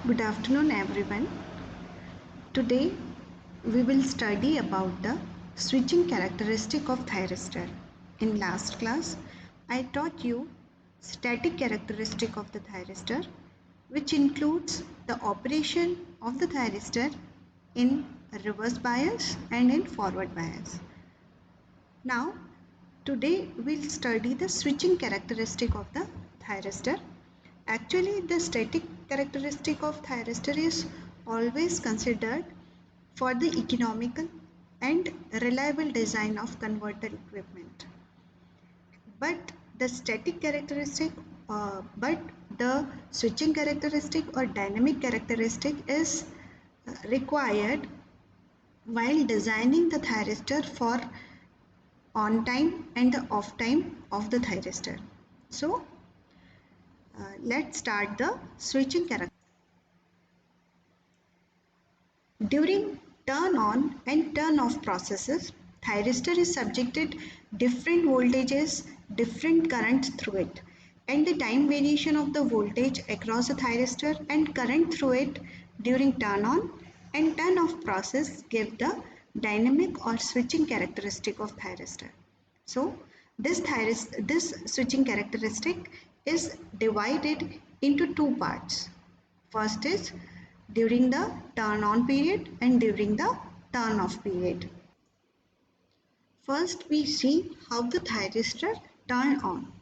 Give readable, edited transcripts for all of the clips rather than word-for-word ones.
Good afternoon, everyone. Today we will study about the switching characteristic of thyristor. In last class, I taught you static characteristic of the thyristor, which includes the operation of the thyristor in reverse bias and in forward bias. Now, today we'll study the switching characteristic of the thyristor. Actually, the static characteristic of thyristor is always considered for the economical and reliable design of converter equipment. But the static characteristic, but the switching characteristic or dynamic characteristic is required while designing the thyristor for on time and the off time of the thyristor. So let's start the switching character. During turn on and turn off processes, thyristor is subjected different voltages, different currents through it, and the time variation of the voltage across the thyristor and current through it during turn on and turn off process give the dynamic or switching characteristic of thyristor. So this switching characteristic is divided into two parts. First is during the turn on period and during the turn off period. First we see how the thyristor turn on.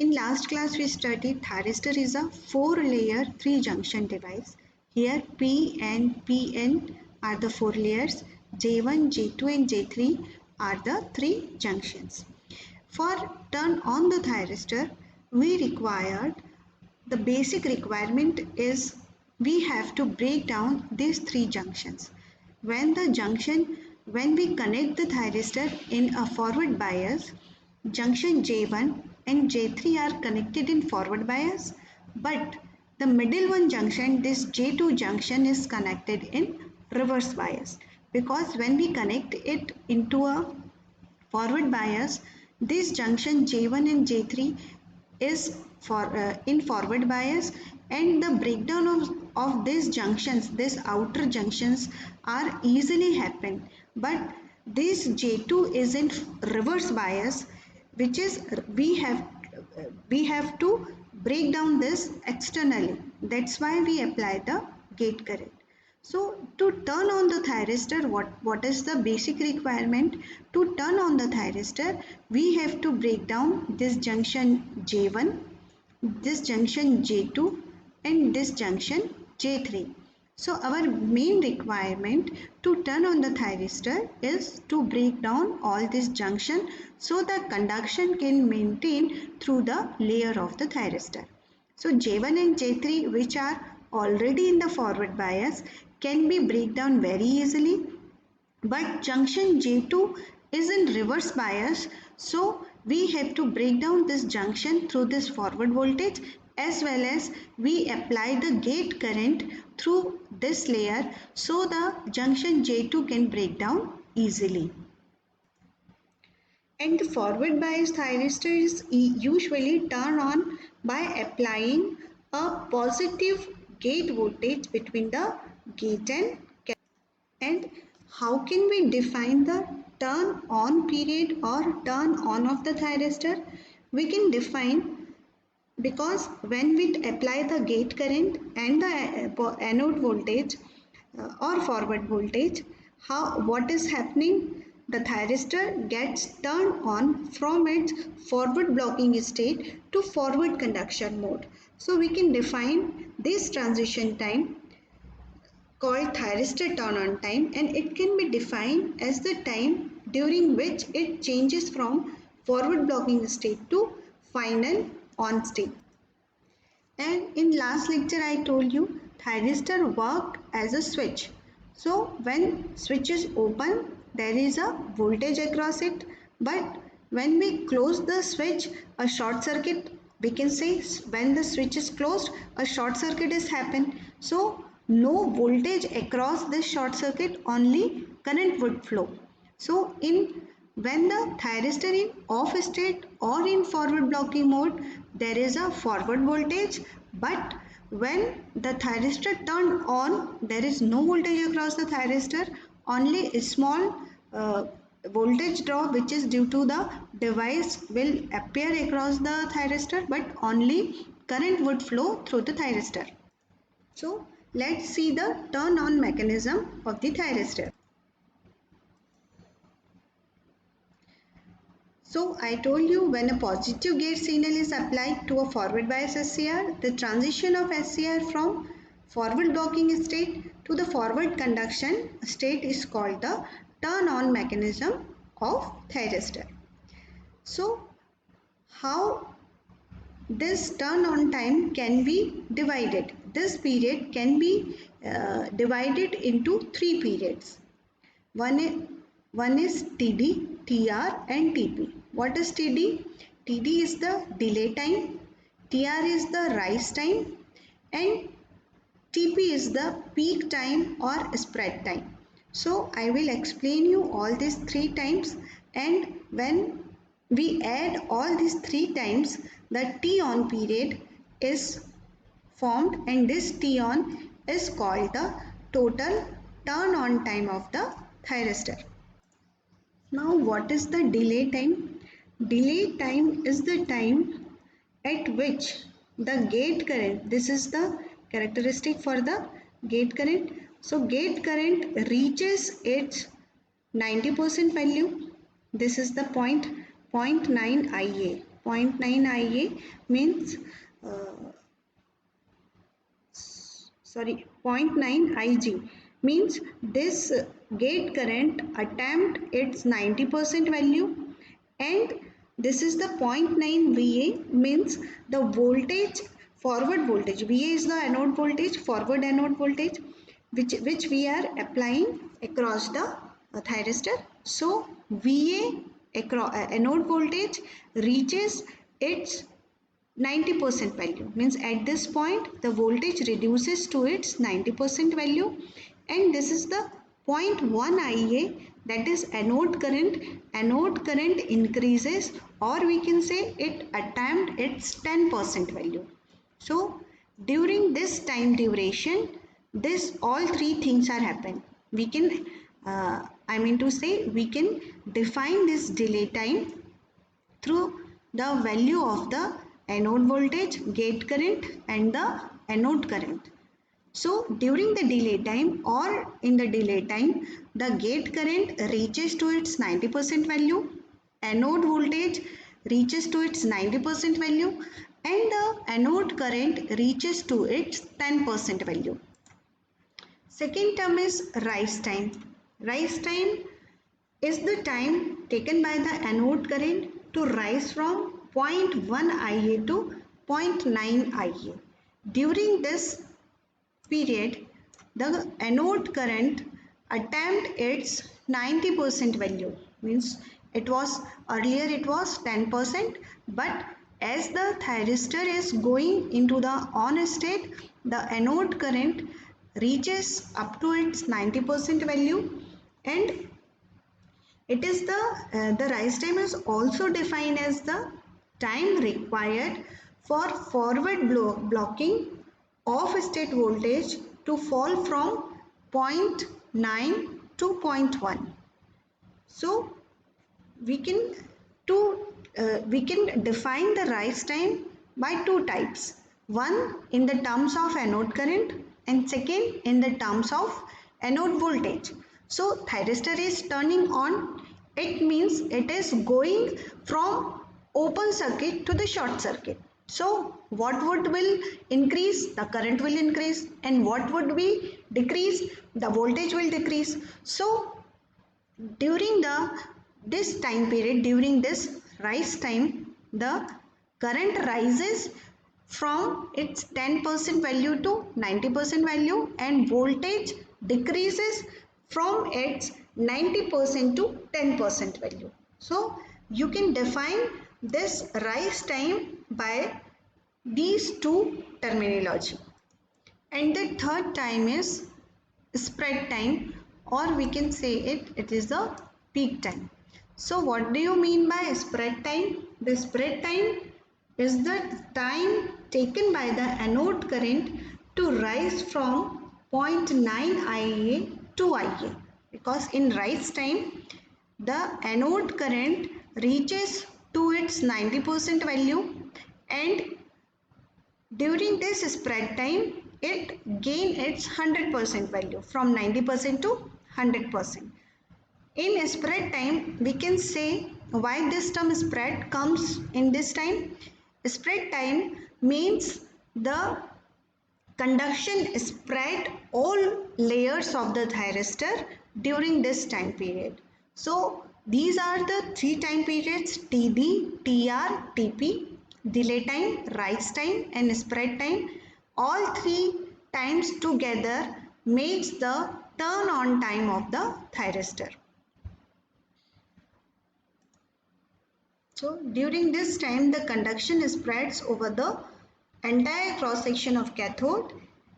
In last class we studied thyristor is a 4-layer 3-junction device. Here P and PN are the 4 layers, J1, J2 and J3 are the 3 junctions. For turn on the thyristor, we required the basic requirement is we have to break down these 3 junctions. When we connect the thyristor in a forward bias, junction J1 and J3 are connected in forward bias, but the middle one junction, this J2 junction is connected in reverse bias, because when we connect it into a forward bias, this junction J1 and J3 is in forward bias, and the breakdown of these junctions, these outer junctions are easily happen, but this J2 is in reverse bias, which is we have to break down this externally. That's why we apply the gate current. So to turn on the thyristor, what is the basic requirement? To turn on the thyristor, we have to break down this junction J1, this junction J2 and this junction J3. So our main requirement to turn on the thyristor is to break down all this junction so the conduction can maintain through the layer of the thyristor. So J1 and J3, which are already in the forward bias, can be break down very easily, but junction J2 is in reverse bias, so we have to break down this junction through this forward voltage, as well as we apply the gate current through this layer so the junction J2 can break down easily. And the forward bias thyristor is usually turned on by applying a positive gate voltage between the gate and capacitor. And how can we define the turn on period or turn on of the thyristor? We can define, because when we apply the gate current and the anode voltage or forward voltage, what is happening? The thyristor gets turned on from its forward blocking state to forward conduction mode. So we can define this transition time called thyristor turn on time, and it can be defined as the time during which it changes from forward blocking state to final on state. And in last lecture I told you thyristor work as a switch. So when switch is open, there is a voltage across it, but when we close the switch, a short circuit, we can say when the switch is closed, a short circuit is happen. So no voltage across this short circuit, only current would flow. So when the thyristor in off state or in forward blocking mode, there is a forward voltage, but when the thyristor turned on, there is no voltage across the thyristor, only a small voltage drop which is due to the device will appear across the thyristor, but only current would flow through the thyristor. So let's see the turn on mechanism of the thyristor. So I told you, when a positive gate signal is applied to a forward bias SCR, the transition of SCR from forward blocking state to the forward conduction state is called the turn on mechanism of thyristor. So how this turn on time can be divided? This period can be divided into three periods. One is TD, TR and TP. What is TD? TD is the delay time, TR is the rise time, and TP is the peak time or spread time. So I will explain you all these three times, and when we add all these three times, the T on period is formed, and this T on is called the total turn on time of the thyristor. Now what is the delay time? Delay time is the time at which the gate current, this is the characteristic for the gate current. So gate current reaches its 90% value. This is the 0.9 IA. 0.9 IA means 0.9 Ig means this gate current attempt its 90% value, and this is the 0.9 VA means the voltage, forward voltage. VA is the anode voltage, forward anode voltage which we are applying across the thyristor. So VA across anode voltage reaches its 90% value, means at this point the voltage reduces to its 90% value, and this is the 0.1 IA, that is anode current. Anode current increases, or we can say it attained its 10% value. So during this time duration, this all three things are happening. We can we can define this delay time through the value of the anode voltage, gate current and the anode current. So during the delay time or in the delay time, the gate current reaches to its 90% value, anode voltage reaches to its 90% value, and the anode current reaches to its 10% value. Second term is rise time. Rise time is the time taken by the anode current to rise from 0.1 IA to 0.9 IA. During this period, the anode current attained its 90% value. Means earlier it was 10%, but as the thyristor is going into the on state, the anode current reaches up to its 90% value, and it is the rise time is also defined as the time required for forward blocking of state voltage to fall from 0.9 to 0.1. So we can define the rise time by two types. One in the terms of anode current, and second in the terms of anode voltage. So thyristor is turning on, it means it is going from open circuit to the short circuit. So what will increase? The current will increase, and what would be decrease? The voltage will decrease. So during this time period, during this rise time, the current rises from its 10% value to 90% value, and voltage decreases from its 90% to 10% value. So you can define this rise time by these two terminology. And the third time is spread time, or we can say it is the peak time. So what do you mean by spread time? The spread time is the time taken by the anode current to rise from zero point 0.9 IA to IA, because in rise time the anode current reaches to its 90% value, and during this spread time it gain its 100% value from 90% to 100%. In spread time, we can say why this term spread comes in this time. Spread time means the conduction spread all layers of the thyristor during this time period. So these are the three time periods: TD, TR, TP, delay time, rise time and spread time. All three times together makes the turn on time of the thyristor. So during this time the conduction spreads over the entire cross section of cathode,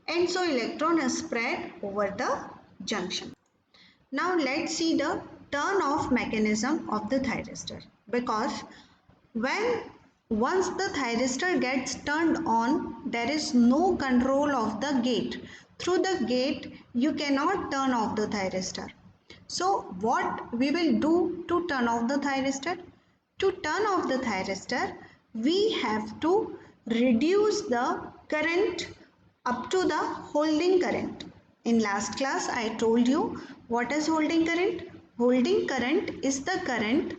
and so electron is spread over the junction. Now let's see the turn off mechanism of the thyristor, because when once the thyristor gets turned on, there is no control of the gate. Through the gate you cannot turn off the thyristor. So what we will do to turn off the thyristor? To turn off the thyristor, we have to reduce the current up to the holding current. In last class, I told you what is holding current. Holding current is the current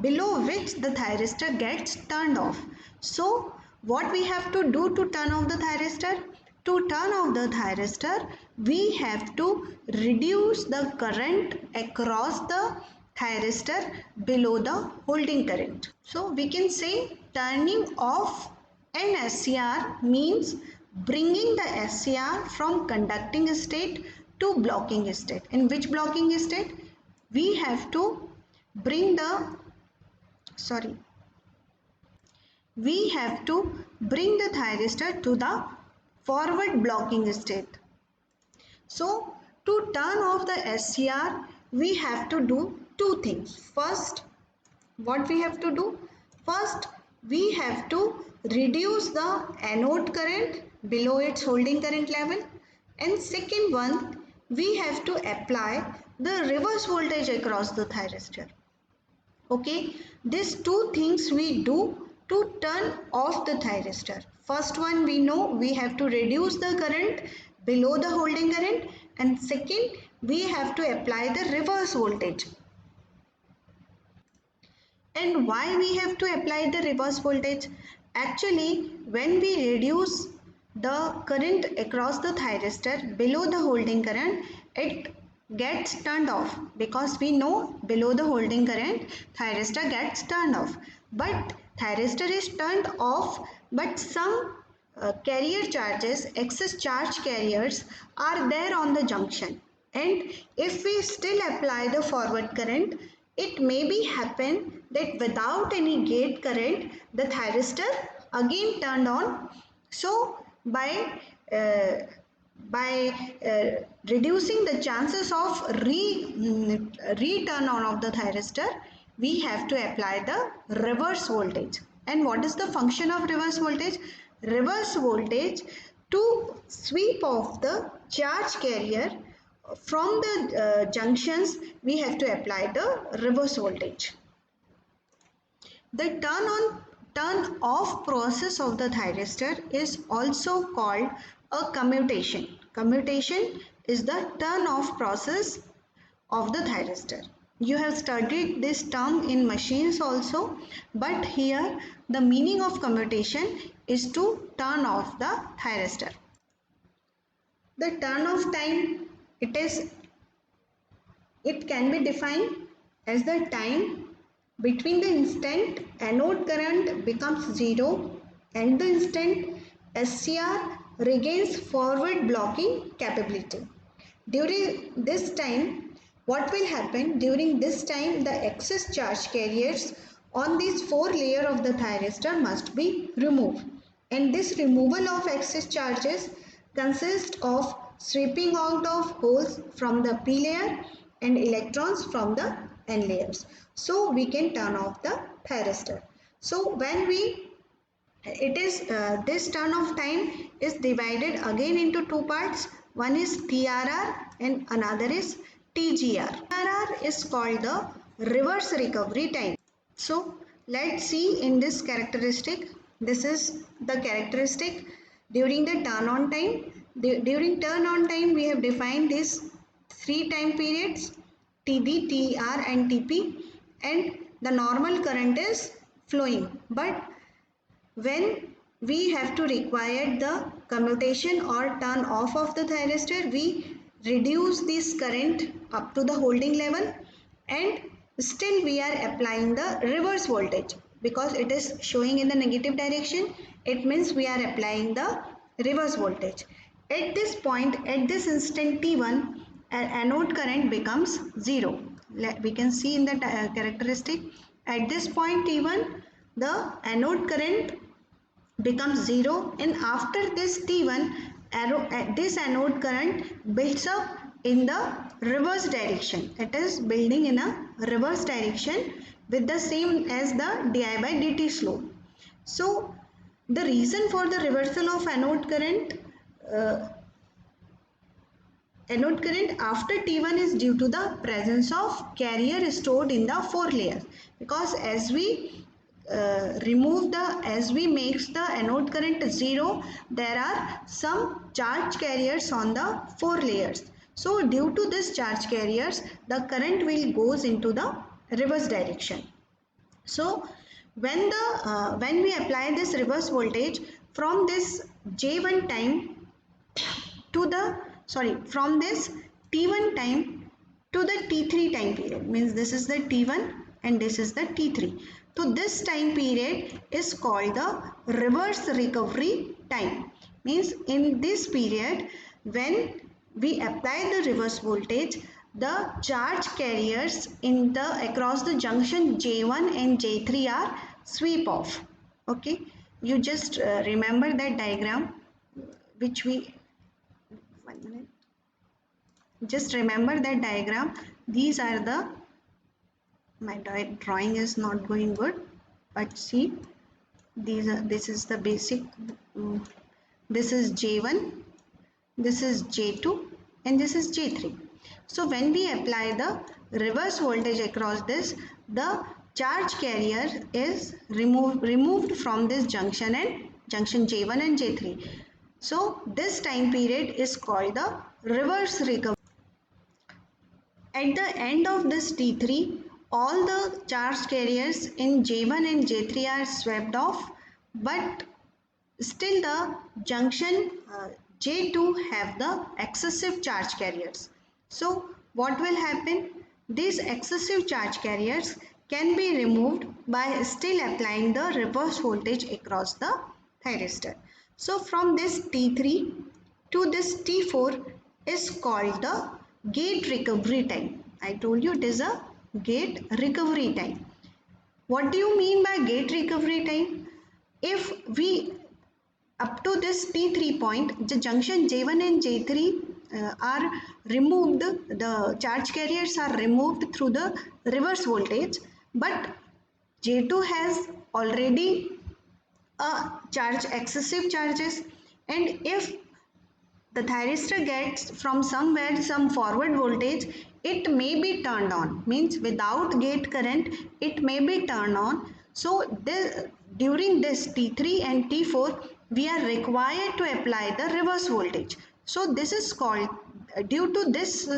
below which the thyristor gets turned off. So, what we have to do to turn off the thyristor? To turn off the thyristor, we have to reduce the current across the thyristor below the holding current. So we can say turning off an SCR means bringing the SCR from conducting state to blocking state. In which blocking state? We have to bring the we have to bring the thyristor to the forward blocking state. So to turn off the SCR, we have to do two things. First, what we have to do? First, we have to reduce the anode current below its holding current level, and second one, we have to apply the reverse voltage across the thyristor. Okay, these two things we do to turn off the thyristor. First one, we know we have to reduce the current below the holding current, and second, we have to apply the reverse voltage. And why we have to apply the reverse voltage? Actually, when we reduce the current across the thyristor below the holding current, it gets turned off, because we know below the holding current thyristor gets turned off. But thyristor is turned off, but some carrier charges, excess charge carriers are there on the junction, and if we still apply the forward current, it may be happen that without any gate current the thyristor again turned on. So uh, by reducing the chances of return on of the thyristor, we have to apply the reverse voltage. And what is the function of reverse voltage? Reverse voltage to sweep off the charge carrier from the junctions. We have to apply the reverse voltage. The turn off process of the thyristor is also called a commutation. Commutation is the turn off process of the thyristor. You have studied this term in machines also, but here the meaning of commutation is to turn off the thyristor. The turn off time, it can be defined as the time between the instant anode current becomes zero and the instant SCR regains forward blocking capability. During this time, what will happen? During this time, the excess charge carriers on these four layers of the thyristor must be removed. And this removal of excess charges consists of sweeping out of holes from the P layer and electrons from the N layers. So we can turn off the thyristor. So when we It is this turn of time is divided again into two parts. One is TRR and another is TGR. TRR is called the reverse recovery time. So let's see in this characteristic. This is the characteristic during the turn on time. During turn on time, we have defined these three time periods, TD, TR and TP, and the normal current is flowing. But when we have to require the commutation or turn off of the thyristor, we reduce this current up to the holding level, and still we are applying the reverse voltage because it is showing in the negative direction. It means we are applying the reverse voltage. At this point, at this instant T1, anode current becomes 0. We can see in the characteristic at this point T1 the anode current becomes 0, and after this T1 this anode current builds up in the reverse direction. It is building in a reverse direction with the same as the di by dt slope. So the reason for the reversal of uh, anode current after T1 is due to the presence of carrier stored in the 4 layers, because as we as we makes the anode current 0, there are some charge carriers on the 4 layers. So due to this charge carriers, the current will goes into the reverse direction. So when we apply this reverse voltage from this J1 time to the from this T1 time to the T3 time period, means this is the T1 and this is the T3. So this time period is called the reverse recovery time. Means in this period, when we apply the reverse voltage, the charge carriers in the across the junction J1 and J3 are sweep off. Okay, you just remember that diagram which we 1 minute. Just remember that diagram. These are the, my drawing is not going good, but see, these are, this is the basic, this is J1, this is J2 and this is J3. So when we apply the reverse voltage across this, the charge carrier is removed from this junction and junction J1 and J3. So this time period is called the reverse recovery. At the end of this T3, all the charge carriers in J1 and J3 are swept off, but still the junction J2 have the excessive charge carriers. So what will happen? These excessive charge carriers can be removed by still applying the reverse voltage across the thyristor. So from this T3 to this T4 is called the gate recovery time. I told you it is a gate recovery time. What do you mean by gate recovery time? If we up to this T3 point, the junction J1 and J3 are removed, the charge carriers are removed through the reverse voltage, but J2 has already charge excessive charges, and if the thyristor gets from somewhere some forward voltage, it may be turned on, means without gate current it may be turned on. So during this T3 and T4 we are required to apply the reverse voltage. So this is called, due to this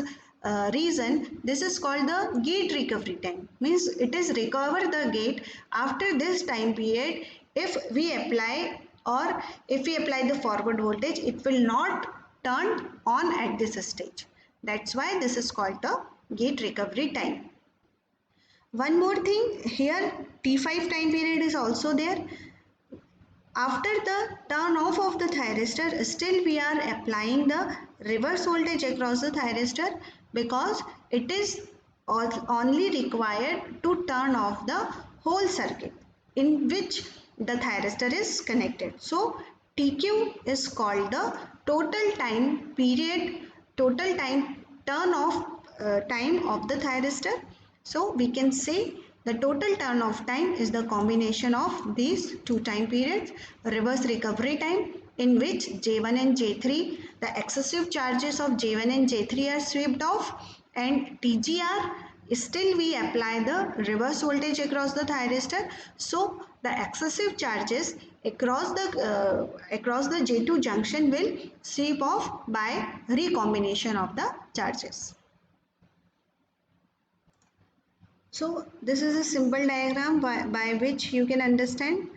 reason, this is called the gate recovery time, means it is recover the gate after this time period. If we apply, or if we apply the forward voltage, it will not turn on at this stage. That's why this is called the gate recovery time. One more thing here, T5 time period is also there. After the turn off of the thyristor, still we are applying the reverse voltage across the thyristor, because it is only required to turn off the whole circuit in which the thyristor is connected. So TQ is called the total time period, total time turn off time of the thyristor. So we can say The total turn off time is the combination of these two time periods, reverse recovery time, in which J1 and J3, the excessive charges of J1 and J3 are swept off, and TGR, still we apply the reverse voltage across the thyristor. So the excessive charges across the J2 junction will sweep off by recombination of the charges. So this is a simple diagram by which you can understand.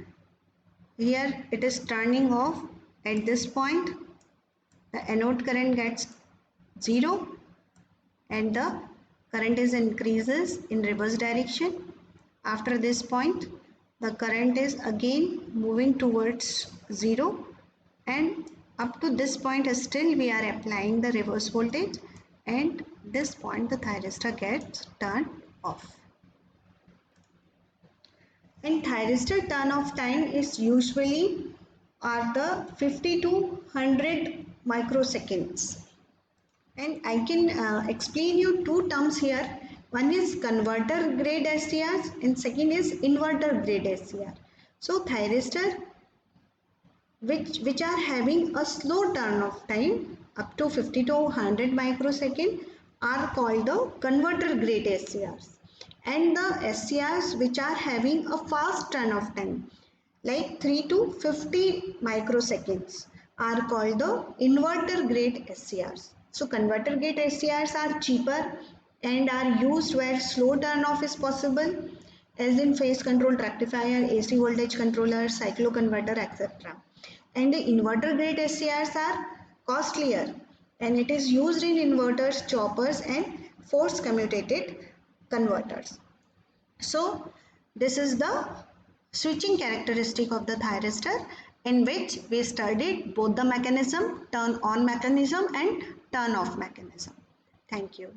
Here it is turning off at this point. The anode current gets 0 and the current is increases in reverse direction. After this point, the current is again moving towards 0, and up to this point still we are applying the reverse voltage, and this point the thyristor gets turned off. And thyristor turn off time is usually are the 50 to 100 microseconds. And I can explain you two terms here. One is converter grade SCRs and second is inverter grade SCR. So thyristor which are having a slow turn off time up to 50 to 100 microsecond are called the converter grade SCRs. And the SCRs which are having a fast turn off time like 3 to 50 microseconds are called the inverter grade SCRs. So converter grade SCRs are cheaper and are used where slow turn off is possible, as in phase control rectifier, AC voltage controller, cycloconverter, etc. And the inverter grade SCRs are costlier and it is used in inverters, choppers and force commutated converters. So this is the switching characteristic of the thyristor, in which we studied both the mechanism, turn on mechanism and turn off mechanism. Thank you.